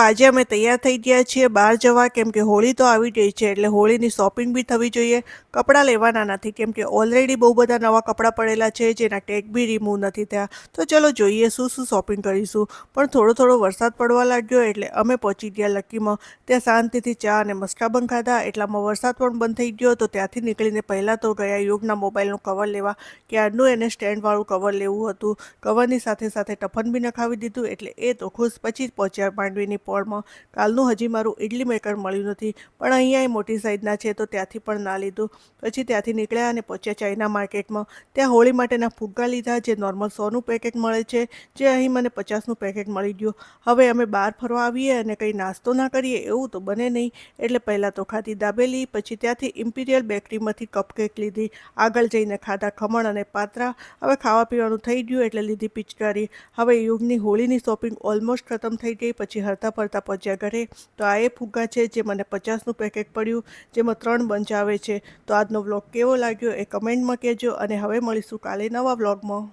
આજે અમે તૈયાર થઈ ગયા છીએ બહાર જવા, કેમ કે હોળી તો આવી ગઈ છે એટલે હોળીની શોપિંગ બી થવી જોઈએ. કપડાં લેવાના નથી કેમ કે ઓલરેડી બહુ બધા નવા કપડાં પડેલા છે જેના ટેગ બી રિમૂવ નથી થયા. તો ચલો જોઈએ શું શું શોપિંગ કરીશું. પણ થોડો થોડો વરસાદ પડવા લાગ્યો એટલે અમે પહોંચી ગયા લકીમાં. ત્યાં શાંતિથી ચા અને મસ્કાબન ખાધા. એટલામાં વરસાદ પણ બંધ થઈ ગયો તો ત્યાંથી નીકળીને પહેલાં તો ગયા યોગના મોબાઈલનું કવર લેવા. ક્યારનું એને સ્ટેન્ડવાળું કવર લેવું હતું. કવરની સાથે સાથે ટફન બી નખાવી દીધું એટલે એ તો ખુશ. પછી જ પહોંચ્યા માંડવીની પોળમાં. કાલનું હજી મારું ઇડલી મેકર મળ્યું નથી, પણ અહીંયા એ મોટી સાઈઝના છે તો ત્યાંથી પણ ના લીધું. પછી ત્યાંથી નીકળ્યા અને પહોંચ્યા ચાઇના માર્કેટમાં. ત્યાં હોળી માટેના ફુગ્ગા લીધા, જે નોર્મલ 100નું પેકેટ મળે છે, જે અહીં મને 50નું પેકેટ મળી ગયું. હવે અમે બહાર ફરવા આવીએ અને કંઈ નાસ્તો ના કરીએ એવું તો બને નહીં. એટલે પહેલાં તો ખાધી દાબેલી, પછી ત્યાંથી ઇમ્પિરિયલ બેકરીમાંથી કપકેક લીધી. આગળ જઈને ખાધા ખમણ અને પાત્રા. હવે ખાવા પીવાનું થઈ ગયું એટલે લીધી પિચકારી. હવે યુગની હોળીની શોપિંગ ઓલમોસ્ટ ખતમ થઈ ગઈ. પછી હરતા ફરતા પહોંચ્યા ઘરે. તો આ એ ફુગ્ગા છે જે મને 50નું પેકેટ પડ્યું, જેમાં 3 બંચ આવે છે. તો આજનો વ્લોગ કેવો લાગ્યો એ કમેન્ટમાં કહેજો, અને હવે મળીશું કાલે નવા વ્લોગમાં.